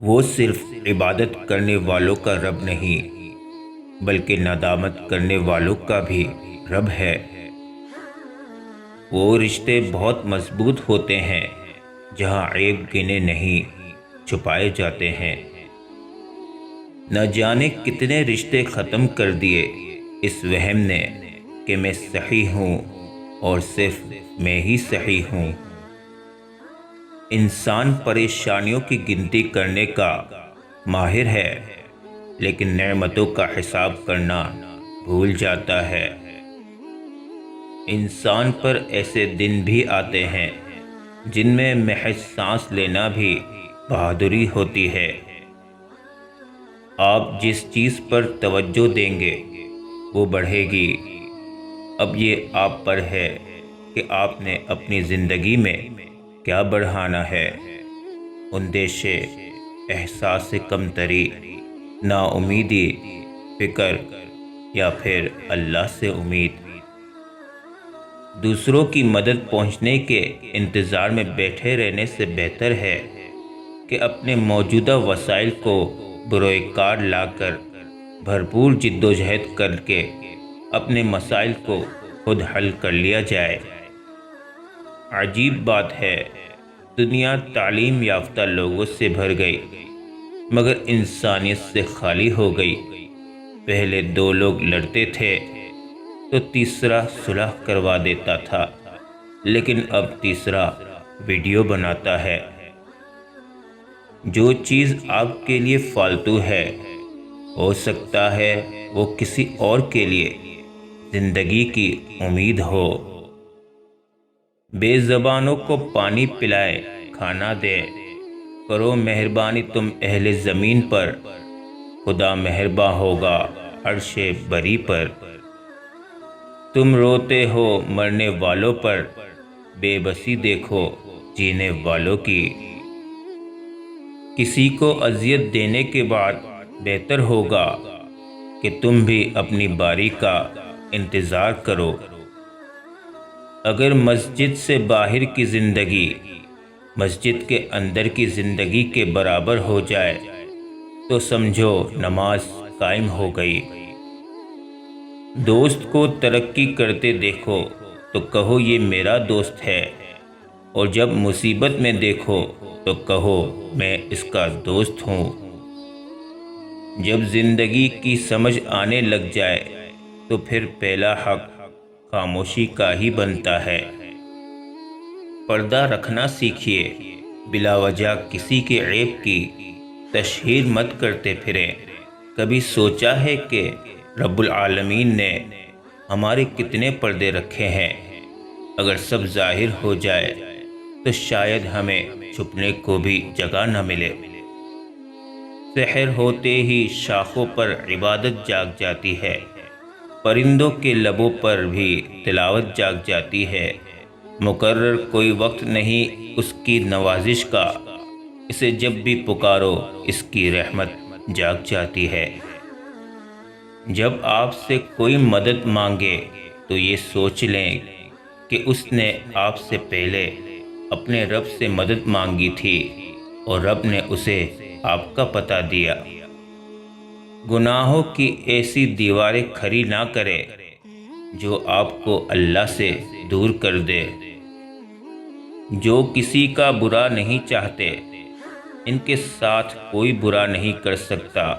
وہ صرف عبادت کرنے والوں کا رب نہیں بلکہ ندامت کرنے والوں کا بھی رب ہے۔ وہ رشتے بہت مضبوط ہوتے ہیں جہاں عیب گنے نہیں چھپائے جاتے ہیں۔ نہ جانے کتنے رشتے ختم کر دیے اس وہم نے کہ میں صحیح ہوں اور صرف میں ہی صحیح ہوں۔ انسان پریشانیوں کی گنتی کرنے کا ماہر ہے لیکن نعمتوں کا حساب کرنا بھول جاتا ہے۔ انسان پر ایسے دن بھی آتے ہیں جن میں محض سانس لینا بھی بہادری ہوتی ہے۔ آپ جس چیز پر توجہ دیں گے وہ بڑھے گی۔ اب یہ آپ پر ہے کہ آپ نے اپنی زندگی میں کیا بڑھانا ہے۔ اندیشے، احساس کمتری، نا امیدی، فکر یا پھر اللہ سے امید۔ دوسروں کی مدد پہنچنے کے انتظار میں بیٹھے رہنے سے بہتر ہے کہ اپنے موجودہ وسائل کو بروئے کار لا کر بھرپور جد و جہد کر کے اپنے مسائل کو خود حل کر لیا جائے۔ عجیب بات ہے، دنیا تعلیم یافتہ لوگوں سے بھر گئی مگر انسانیت سے خالی ہو گئی۔ پہلے 2 لوگ لڑتے تھے تو تیسرا صلح کروا دیتا تھا، لیکن اب تیسرا ویڈیو بناتا ہے۔ جو چیز آپ کے لیے فالتو ہے ہو سکتا ہے وہ کسی اور کے لیے زندگی کی امید ہو۔ بے زبانوں کو پانی پلائے کھانا دے، کرو مہربانی تم اہل زمین پر، خدا مہرباں ہوگا عرش بری پر۔ تم روتے ہو مرنے والوں پر، بے بسی دیکھو جینے والوں کی۔ کسی کو اذیت دینے کے بعد بہتر ہوگا کہ تم بھی اپنی باری کا انتظار کرو۔ اگر مسجد سے باہر کی زندگی مسجد کے اندر کی زندگی کے برابر ہو جائے تو سمجھو نماز قائم ہو گئی۔ دوست کو ترقی کرتے دیکھو تو کہو یہ میرا دوست ہے، اور جب مصیبت میں دیکھو تو کہو میں اس کا دوست ہوں۔ جب زندگی کی سمجھ آنے لگ جائے تو پھر پہلا حق خاموشی کا ہی بنتا ہے۔ پردہ رکھنا سیکھیے، بلا وجہ کسی کے عیب کی تشہیر مت کرتے پھریں۔ کبھی سوچا ہے کہ رب العالمین نے ہمارے کتنے پردے رکھے ہیں؟ اگر سب ظاہر ہو جائے تو شاید ہمیں چھپنے کو بھی جگہ نہ ملے۔ سحر ہوتے ہی شاخوں پر عبادت جاگ جاتی ہے، پرندوں کے لبوں پر بھی تلاوت جاگ جاتی ہے۔ مقرر کوئی وقت نہیں اس کی نوازش کا، اسے جب بھی پکارو اس کی رحمت جاگ جاتی ہے۔ جب آپ سے کوئی مدد مانگے تو یہ سوچ لیں کہ اس نے آپ سے پہلے اپنے رب سے مدد مانگی تھی اور رب نے اسے آپ کا پتہ دیا۔ گناہوں کی ایسی دیواریں کھڑی نہ کرے جو آپ کو اللہ سے دور کر دے۔ جو کسی کا برا نہیں چاہتے ان کے ساتھ کوئی برا نہیں کر سکتا،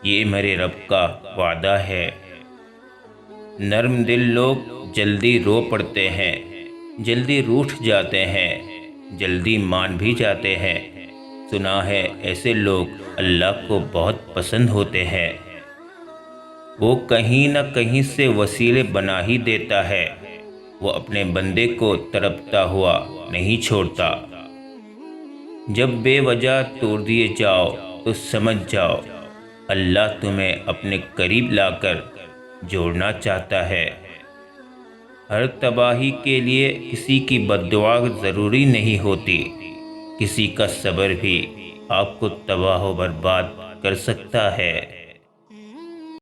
یہ میرے رب کا وعدہ ہے۔ نرم دل لوگ جلدی رو پڑتے ہیں، جلدی روٹھ جاتے ہیں، جلدی مان بھی جاتے ہیں۔ سنا ہے ایسے لوگ اللہ کو بہت پسند ہوتے ہیں۔ وہ کہیں نہ کہیں سے وسیلے بنا ہی دیتا ہے، وہ اپنے بندے کو تڑپتا ہوا نہیں چھوڑتا۔ جب بے وجہ توڑ دیے جاؤ تو سمجھ جاؤ اللہ تمہیں اپنے قریب لا کر جوڑنا چاہتا ہے۔ ہر تباہی کے لیے کسی کی بد دعا ضروری نہیں ہوتی، کسی کا صبر بھی آپ کو تباہ و برباد کر سکتا ہے۔